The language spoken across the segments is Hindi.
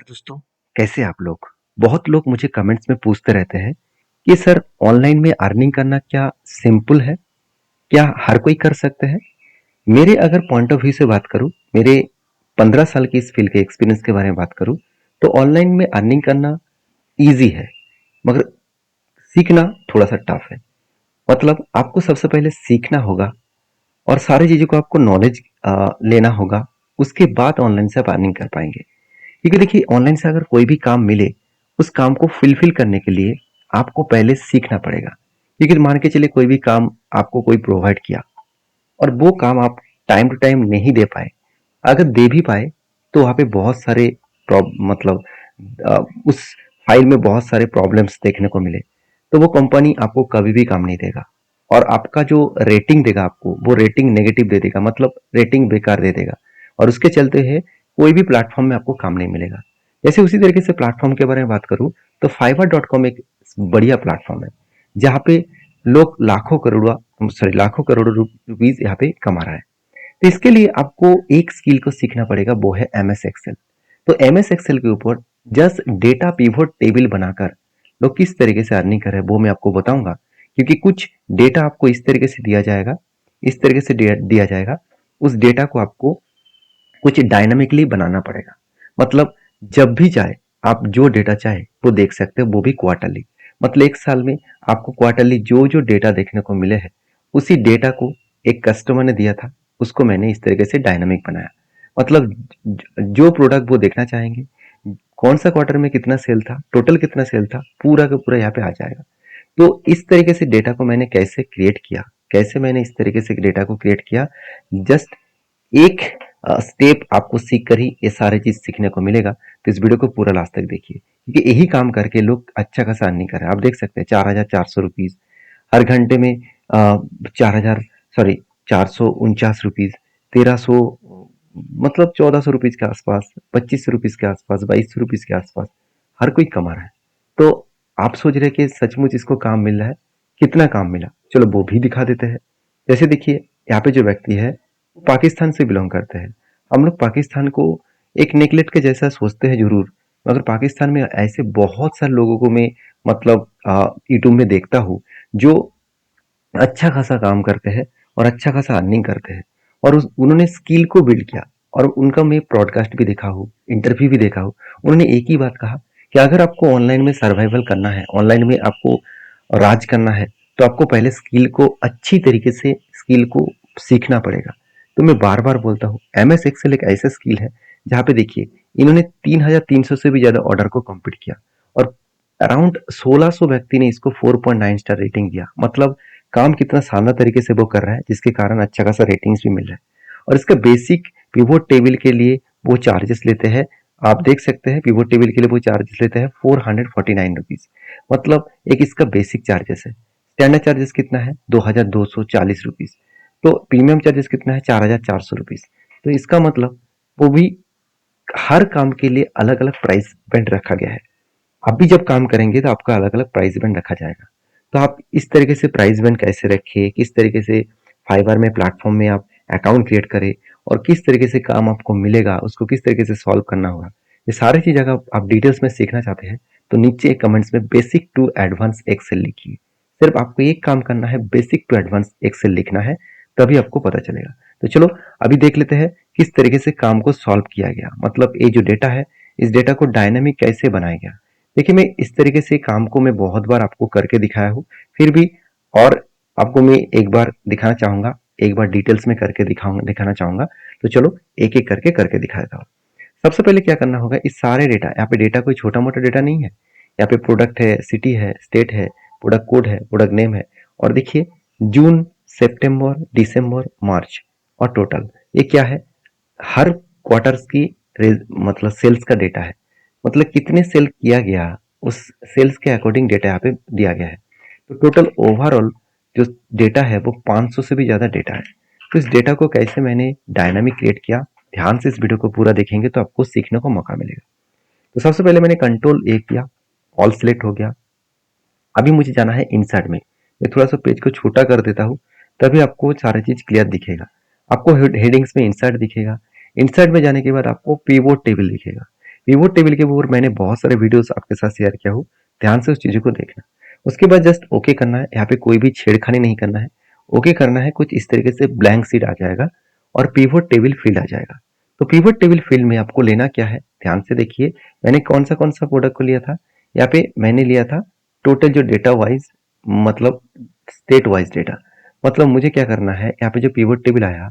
दोस्तों, कैसे आप लोग? बहुत लोग मुझे कमेंट्स में पूछते रहते हैं कि सर ऑनलाइन में अर्निंग करना क्या सिंपल है? क्या हर कोई कर सकते हैं? मेरे अगर पॉइंट ऑफ व्यू से बात करूं, मेरे 15 साल की इस फील्ड के एक्सपीरियंस के बारे में बात करूं, तो ऑनलाइन में अर्निंग करना ईज़ी है, मगर सीखना थोड़ा-सा टफ है। मतलब आपको सबसे पहले सीखना होगा और सारी चीज़ों को आपको नॉलेज लेना होगा, उसके बाद ऑनलाइन से आप अर्निंग कर पाएँगे। क्योंकि देखिए ऑनलाइन से अगर कोई भी काम मिले, उस काम को फुलफिल करने के लिए आपको पहले सीखना पड़ेगा। क्योंकि मान के चलिए कोई भी काम आपको कोई प्रोवाइड किया और वो काम आप टाइम टू टाइम नहीं दे पाए, अगर दे भी पाए तो वहाँ पे बहुत सारे मतलब उस फाइल में बहुत सारे प्रॉब्लम्स देखने को मिले, तो वो कंपनी आपको कभी भी काम नहीं देगा और आपका जो रेटिंग देगा आपको, वो रेटिंग नेगेटिव दे देगा, मतलब रेटिंग बेकार दे देगा और उसके चलते है कोई भी प्लेटफॉर्म में आपको काम नहीं मिलेगा। जैसे उसी तरीके से प्लेटफॉर्म के बारे में बात करूँ तो fiverr.com एक बढ़िया प्लेटफॉर्म है, जहाँ पे लोग लाखों करोड़ों रुपीज यहाँ पे कमा रहा है। तो इसके लिए आपको एक स्किल को सीखना पड़ेगा, वो है एमएस एक्सेल। तो एमएस एक्सेल के ऊपर जस्ट डेटा पिवोट टेबल बनाकर लोग किस तरीके से अर्निंग कर रहे हैं वो मैं आपको बताऊंगा। क्योंकि कुछ डेटा आपको इस तरीके से दिया जाएगा, इस तरीके से दिया जाएगा, उस डेटा को आपको कुछ डायनामिकली बनाना पड़ेगा। मतलब जब भी चाहे आप जो डेटा चाहे वो देख सकते हो, वो भी क्वार्टरली। मतलब एक साल में आपको क्वार्टरली जो जो डेटा देखने को मिले हैं, उसी डेटा को एक कस्टमर ने दिया था, उसको मैंने इस तरीके से डायनामिक बनाया। मतलब जो प्रोडक्ट वो देखना चाहेंगे, कौन सा क्वार्टर में कितना सेल था, टोटल कितना सेल था, पूरा का पूरा यहाँ पे आ जाएगा। तो इस तरीके से डेटा को मैंने कैसे क्रिएट किया, कैसे मैंने इस तरीके से डेटा को क्रिएट किया, जस्ट एक स्टेप आपको सीख कर ही ये सारी चीज सीखने को मिलेगा। तो इस वीडियो को पूरा लास्ट तक देखिए, क्योंकि यही काम करके लोग अच्छा खासा अर्निंग कर रहे हैं। आप देख सकते हैं 4,400 रुपीज हर घंटे में, 4,000 सॉरी 449 रुपीज, 1,300, मतलब 1,400 रुपीज के आसपास, 25 रुपीज के आसपास, 22 रुपीज के आसपास हर कोई कमा रहा है। तो आप सोच रहे हैं कि सचमुच इसको काम मिल रहा है, कितना काम मिला, चलो वो भी दिखा देते हैं। जैसे देखिए यहाँ पे जो व्यक्ति है वो पाकिस्तान से बिलोंग करते हैं। हम लोग पाकिस्तान को एक नेगलेक्ट के जैसा सोचते हैं जरूर, मगर पाकिस्तान में ऐसे बहुत सारे लोगों को मैं मतलब यूट्यूब में देखता हूँ जो अच्छा खासा काम करते हैं और अच्छा खासा अर्निंग करते हैं, और उन्होंने स्किल को बिल्ड किया। और उनका मैं पॉडकास्ट भी देखा हूँ, इंटरव्यू भी देखा हूँ। उन्होंने एक ही बात कहा कि अगर आपको ऑनलाइन में सर्वाइवल करना है, ऑनलाइन में आपको राज करना है, तो आपको पहले स्किल को अच्छी तरीके से स्किल को सीखना पड़ेगा। तो मैं बार बार बोलता हूँ, एम एस एक्सेल एक ऐसा स्किल है जहाँ पे देखिए इन्होंने 3,300 से भी ज्यादा ऑर्डर को कंप्लीट किया और अराउंड 1,600 व्यक्ति ने इसको 4.9 स्टार रेटिंग दिया। मतलब काम कितना शानदार तरीके से वो कर रहा है, जिसके कारण अच्छा खासा रेटिंग्स भी मिल रहा है। और इसका बेसिक पिवोट टेबल के लिए वो चार्जेस लेते हैं। आप देख सकते हैं पिवोट टेबल के लिए वो चार्जेस लेते हैं 449 रुपीज। मतलब एक इसका बेसिक चार्जेस है। स्टैंडर्ड चार्जेस कितना है, 2,240 रुपीज। तो प्रीमियम चार्जेस कितना है, 4,400 रुपीज। तो इसका मतलब वो भी हर काम के लिए अलग अलग प्राइस बैंड रखा गया है। आप भी जब काम करेंगे तो आपका अलग अलग प्राइस बैंड रखा जाएगा। तो आप इस तरीके से प्राइस बैंड कैसे रखें, किस तरीके से फाइवर में प्लेटफॉर्म में आप अकाउंट क्रिएट करें और किस तरीके से काम आपको मिलेगा, उसको किस तरीके से सॉल्व करना होगा, ये सारी चीज अगर आप डिटेल्स में सीखना चाहते हैं तो नीचे कमेंट्स में बेसिक टू एडवांस एक्सेल लिखिए। सिर्फ आपको एक काम करना है, बेसिक टू एडवांस एक्सेल लिखना है, तभी आपको पता चलेगा। तो चलो अभी देख लेते हैं किस तरीके से काम को सॉल्व किया गया। मतलब ये जो डेटा है, इस डेटा को डायनामिक कैसे बनाया गया। देखिए मैं इस तरीके से काम को मैं बहुत बार आपको करके दिखाया हूँ, फिर भी और आपको मैं एक बार दिखाना चाहूंगा, एक बार डिटेल्स में करके दिखाना चाहूंगा। तो चलो एक एक करके करके दिखा देता हूँ। सबसे पहले क्या करना होगा, इस सारे डेटा, यहाँ पे डेटा कोई छोटा मोटा डेटा नहीं है। यहाँ पे प्रोडक्ट है, सिटी है, स्टेट है, प्रोडक्ट कोड है, प्रोडक्ट नेम है, और देखिए जून, सितंबर, दिसंबर, मार्च और टोटल, ये क्या है, हर क्वार्टर्स की मतलब सेल्स का डेटा है। मतलब कितने सेल किया गया, उस सेल्स के अकॉर्डिंग डेटा यहाँ पे दिया गया है। तो टोटल ओवरऑल जो डेटा है वो 500 से भी ज्यादा डेटा है। तो इस डेटा को कैसे मैंने डायनामिक क्रिएट किया, ध्यान से इस वीडियो को पूरा देखेंगे तो आपको सीखने को मौका मिलेगा। तो सबसे पहले मैंने कंट्रोल ए किया, ऑल सिलेक्ट हो गया। अभी मुझे जाना है इंसर्ट में। मैं थोड़ा सा पेज को छोटा कर देता हूँ, तभी आपको सारी चीज क्लियर दिखेगा। आपको हेडिंग्स में इंसर्ट दिखेगा। इंसर्ट में जाने के बाद आपको पिवोट टेबल दिखेगा। पिवोट टेबल के ऊपर मैंने बहुत सारे वीडियोस आपके साथ शेयर किया हूँ, ध्यान से उस चीज़ों को देखना। उसके बाद जस्ट ओके करना है, यहाँ पे कोई भी छेड़खानी नहीं करना है, ओके करना है। कुछ इस तरीके से ब्लैंक शीट आ जाएगा और पिवोट टेबल फील्ड आ जाएगा। तो पिवोट टेबल फील्ड में आपको लेना क्या है, ध्यान से देखिए। मैंने कौन सा प्रोडक्ट को लिया था, यहाँ पे मैंने लिया था टोटल जो डेटा वाइज, मतलब स्टेट वाइज डेटा। मतलब मुझे क्या करना है, यहाँ पे जो पिवोट टेबल आया,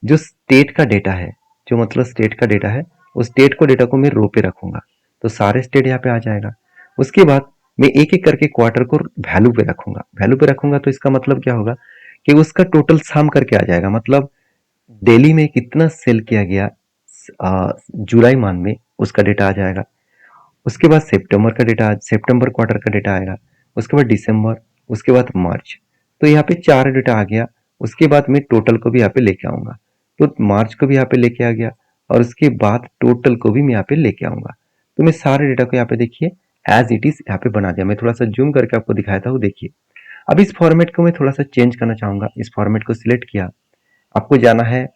जो स्टेट का डेटा है, जो मतलब स्टेट का डेटा है, उस स्टेट को डेटा को मैं रो पे रखूंगा, तो सारे स्टेट यहाँ पे आ जाएगा। उसके बाद मैं एक एक करके क्वार्टर को वैल्यू पे रखूंगा। वैल्यू पे रखूंगा तो इसका मतलब क्या होगा कि उसका टोटल सम करके आ जाएगा। मतलब दिल्ली में कितना सेल किया गया जुलाई मंथ में, उसका डेटा आ जाएगा। उसके बाद सितंबर का डेटा, सितंबर क्वार्टर का डेटा आएगा। उसके बाद दिसंबर, उसके बाद मार्च। तो यहाँ पे 4 डेटा आ गया। उसके बाद मैं टोटल को भी यहाँ पे लेके आऊंगा, तो मार्च को भी यहाँ पे लेके आ गया और उसके बाद टोटल को भी मैं यहाँ पे लेके आऊंगा। तो मैं सारे डेटा को यहाँ पे देखिए एज इट इज यहाँ पे बना दिया। मैं थोड़ा सा जूम करके आपको दिखाता हूँ, देखिए। अब इस फॉर्मेट को मैं थोड़ा सा चेंज करना चाहूंगा। इस फॉर्मेट को सिलेक्ट किया, आपको जाना है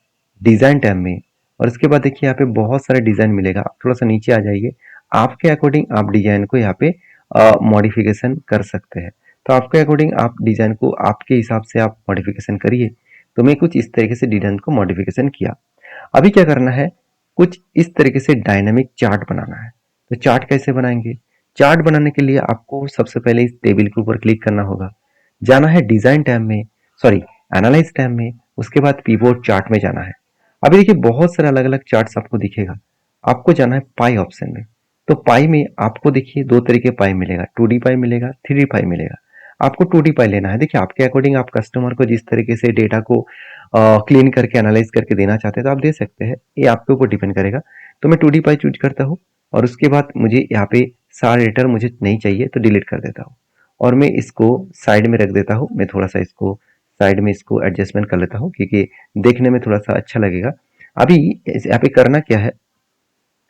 डिजाइन टैब में और उसके बाद देखिए यहाँ पे बहुत सारे डिजाइन मिलेगा। आप थोड़ा सा नीचे आ जाइए, आपके अकॉर्डिंग आप डिजाइन को यहाँ पे मॉडिफिकेशन कर सकते हैं। तो आपके अकॉर्डिंग आप डिजाइन को आपके हिसाब से आप मॉडिफिकेशन करिए। तो मैं कुछ इस तरीके से डिजाइन को मॉडिफिकेशन किया। अभी क्या करना है, कुछ इस तरीके से डायनामिक चार्ट बनाना है। तो चार्ट कैसे बनाएंगे, चार्ट बनाने के लिए आपको सबसे पहले इस टेबल के ऊपर क्लिक करना होगा, जाना है डिजाइन टैब में, सॉरी एनालाइज टैब में। उसके बाद पीवोट चार्ट में जाना है। अभी देखिए बहुत सारे अलग अलग चार्ट्स आपको दिखेगा। आपको जाना है पाई ऑप्शन में। तो पाई में आपको देखिए दो तरीके पाई मिलेगा, 2D पाई मिलेगा, 3D पाई मिलेगा। आपको 2D पाई लेना है। देखिए आपके अकॉर्डिंग आप कस्टमर को जिस तरीके से डेटा को क्लीन करके एनालाइज करके देना चाहते हैं तो आप दे सकते हैं, ये आपके ऊपर डिपेंड करेगा। तो मैं 2D पाई चूज करता हूँ और उसके बाद मुझे यहाँ पे सारा डेटा मुझे नहीं चाहिए तो डिलीट कर देता हूँ और मैं इसको साइड में रख देता हूँ। मैं थोड़ा सा इसको साइड में इसको एडजस्टमेंट कर लेता हूँ क्योंकि देखने में थोड़ा सा अच्छा लगेगा। अभी यहाँ पे करना क्या है,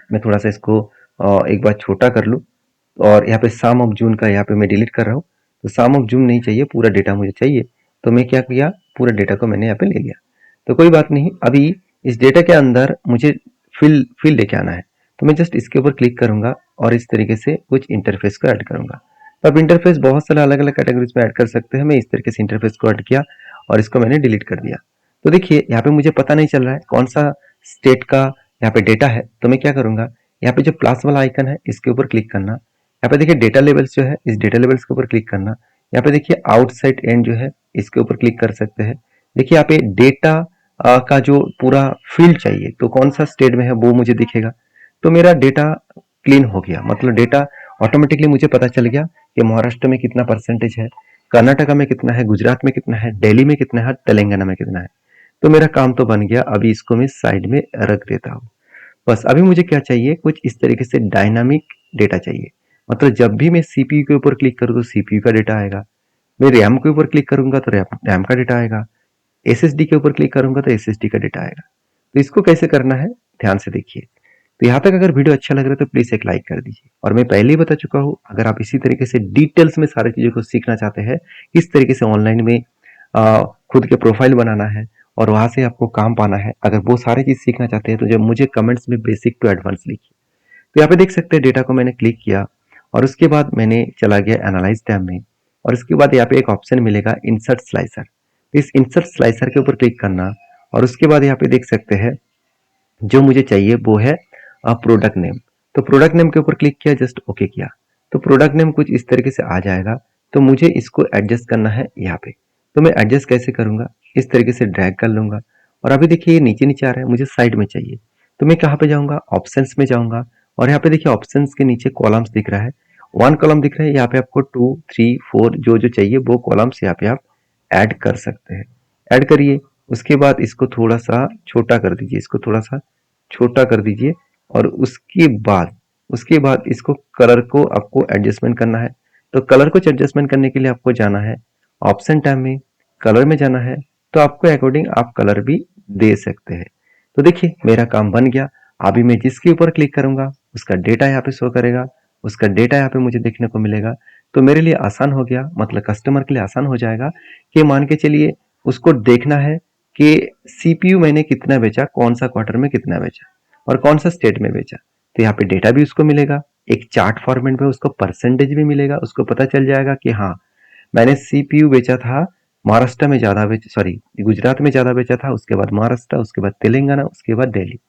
मैं थोड़ा सा इसको एक बार छोटा कर लूँ और यहाँ पे सम ऑफ जून का यहाँ पे मैं डिलीट कर रहा हूँ। तो सम ऑफ जून नहीं चाहिए, पूरा डेटा मुझे चाहिए। तो मैं क्या किया, पूरा डेटा को मैंने यहाँ पे ले लिया। तो कोई बात नहीं, अभी इस डेटा के अंदर मुझे फिल लेके आना है। तो मैं जस्ट इसके ऊपर क्लिक करूंगा और इस तरीके से कुछ इंटरफेस को ऐड करूंगा। तो अब इंटरफेस बहुत सारे अलग अलग कैटेगरीज में ऐड कर सकते हैं। मैं इस तरीके से इंटरफेस को ऐड किया और इसको मैंने डिलीट कर दिया। तो देखिए यहाँ पे मुझे पता नहीं चल रहा है कौन सा स्टेट का यहाँ पे डेटा है। तो मैं क्या करूंगा, यहाँ पे जो प्लस वाला आइकन है इसके ऊपर क्लिक करना। यहाँ पे देखिए डेटा लेवल्स जो है, इस डेटा लेवल्स के ऊपर क्लिक करना। यहाँ पे देखिए आउटसाइड एंड जो है इसके ऊपर क्लिक कर सकते हैं। देखिए यहाँ पे डेटा का जो पूरा फील्ड चाहिए तो कौन सा स्टेट में है वो मुझे दिखेगा। तो मेरा डेटा क्लीन हो गया, मतलब डेटा ऑटोमेटिकली मुझे पता चल गया कि महाराष्ट्र में कितना परसेंटेज है, कर्नाटका में कितना है, गुजरात में कितना है, दिल्ली में कितना है, तेलंगाना में कितना है। तो मेरा काम तो बन गया। अभी इसको मैं साइड में रख देता हूँ। बस अभी मुझे क्या चाहिए, कुछ इस तरीके से डायनामिक डेटा चाहिए। मतलब जब भी मैं सीपीयू के ऊपर क्लिक करूँ तो सीपीयू का डेटा आएगा, मैं रैम के ऊपर क्लिक करूंगा तो रैम का डेटा आएगा, एसएसडी के ऊपर क्लिक करूंगा तो एसएसडी का डेटा आएगा। तो इसको कैसे करना है ध्यान से देखिए। तो यहाँ तक अगर वीडियो अच्छा लग रहा है तो प्लीज एक लाइक कर दीजिए। और मैं पहले ही बता चुका हूँ, अगर आप इसी तरीके से डिटेल्स में सारी चीजों को सीखना चाहते हैं, किस तरीके से ऑनलाइन में खुद के प्रोफाइल बनाना है और वहां से आपको काम पाना है, अगर वो सारी चीज सीखना चाहते हैं तो जब मुझे कमेंट्स में बेसिक टू एडवांस लिखिए। तो यहाँ पे देख सकते हैं डेटा को मैंने क्लिक किया और उसके बाद मैंने चला गया एनालाइज टैब में और उसके बाद यहाँ पे एक ऑप्शन मिलेगा इंसर्ट स्लाइसर। इस इंसर्ट स्लाइसर के ऊपर क्लिक करना और उसके बाद यहाँ पे देख सकते हैं जो मुझे चाहिए वो है प्रोडक्ट नेम। तो प्रोडक्ट नेम के ऊपर क्लिक किया, जस्ट ओके किया, तो प्रोडक्ट नेम कुछ इस तरीके से आ जाएगा। तो मुझे इसको एडजस्ट करना है यहाँ पे। तो मैं एडजस्ट कैसे करूंगा, इस तरीके से ड्रैग कर लूंगा और अभी देखिए ये नीचे नीचे आ रहा है, मुझे साइड में चाहिए। तो मैं कहाँ पे जाऊंगा, ऑप्शंस में जाऊंगा और यहाँ पे देखिए ऑप्शंस के नीचे कॉलम्स दिख रहा है, 1 कॉलम दिख रहा है। यहाँ पे आपको 2, 3, 4 जो जो चाहिए वो कॉलम्स यहाँ पे आप ऐड कर सकते हैं। ऐड करिए, उसके बाद इसको थोड़ा सा छोटा कर दीजिए, इसको थोड़ा सा छोटा कर दीजिए और उसके बाद इसको कलर को आपको एडजस्टमेंट करना है। तो कलर को एडजस्टमेंट करने के लिए आपको जाना है ऑप्शन टैब में, कलर में जाना है। तो आपको अकॉर्डिंग आप कलर भी दे सकते हैं। तो देखिए मेरा काम बन गया। अभी मैं जिसके ऊपर क्लिक करूंगा उसका डेटा यहाँ पे शो करेगा, उसका डेटा यहाँ पे मुझे देखने को मिलेगा। तो मेरे लिए आसान हो गया, मतलब कस्टमर के लिए आसान हो जाएगा कि मान के चलिए उसको देखना है कि सीपीयू मैंने कितना बेचा, कौन सा क्वार्टर में कितना बेचा और कौन सा स्टेट में बेचा। तो यहाँ पे डेटा भी उसको मिलेगा, एक चार्ट फॉर्मेट में उसको परसेंटेज भी मिलेगा, उसको पता चल जाएगा कि हाँ, मैंने सीपीयू बेचा था महाराष्ट्र में ज़्यादा सॉरी गुजरात में ज़्यादा बेचा था, उसके बाद महाराष्ट्र, उसके बाद तेलंगाना, उसके बाद दिल्ली।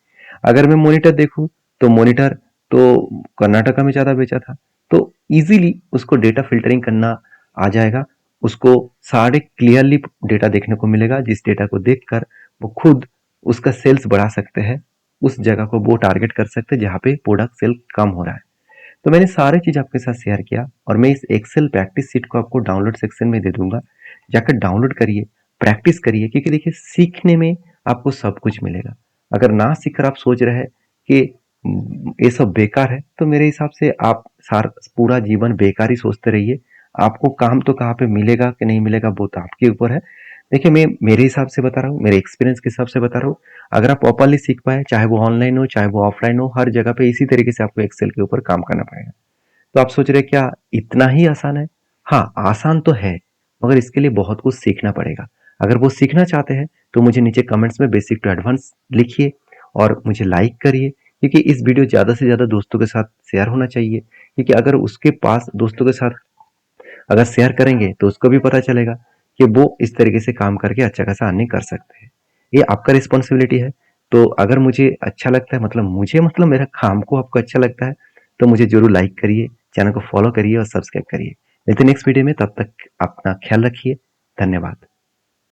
अगर मैं मॉनिटर देखूँ तो मॉनिटर तो कर्नाटका में ज़्यादा बेचा था। तो इजीली उसको डेटा फिल्टरिंग करना आ जाएगा, उसको सारे क्लियरली डेटा देखने को मिलेगा, जिस डेटा को देखकर वो खुद उसका सेल्स बढ़ा सकते हैं, उस जगह को वो टारगेट कर सकते हैं जहाँ पे प्रोडक्ट सेल कम हो रहा है। तो मैंने सारी चीज़ आपके साथ शेयर किया और मैं इस एक्सेल प्रैक्टिस शीट को आपको डाउनलोड सेक्शन में दे दूंगा। जाकर डाउनलोड करिए, प्रैक्टिस करिए, क्योंकि देखिए सीखने में आपको सब कुछ मिलेगा। अगर ना सीखकर आप सोच रहे हैं कि ये सब बेकार है, तो मेरे हिसाब से आप पूरा जीवन बेकार ही सोचते रहिए। आपको काम तो कहाँ पे मिलेगा कि नहीं मिलेगा वो तो आपके ऊपर है। देखिए मैं मेरे हिसाब से बता रहा हूँ, मेरे एक्सपीरियंस के हिसाब से बता रहा हूँ। अगर आप प्रॉपरली सीख पाए, चाहे वो ऑनलाइन हो चाहे वो ऑफलाइन हो, हर जगह पे इसी तरीके से आपको एक्सेल के ऊपर काम करना पड़ेगा। तो आप सोच रहे क्या इतना ही आसान है? हाँ, आसान तो है, मगर इसके लिए बहुत कुछ सीखना पड़ेगा। अगर वो सीखना चाहते हैं तो मुझे नीचे कमेंट्स में बेसिक टू एडवांस लिखिए और मुझे लाइक करिए, क्योंकि इस वीडियो ज़्यादा से ज़्यादा दोस्तों के साथ शेयर होना चाहिए। क्योंकि अगर उसके पास दोस्तों के साथ अगर शेयर करेंगे तो उसको भी पता चलेगा कि वो इस तरीके से काम करके अच्छा खासा अर्निंग कर सकते हैं। ये आपका रिस्पॉन्सिबिलिटी है। तो अगर मुझे अच्छा लगता है, मतलब मेरा काम को आपको अच्छा लगता है, तो मुझे जरूर लाइक करिए, चैनल को फॉलो करिए और सब्सक्राइब करिए। मिलते हैं नेक्स्ट वीडियो में, तब तक अपना ख्याल रखिए। धन्यवाद।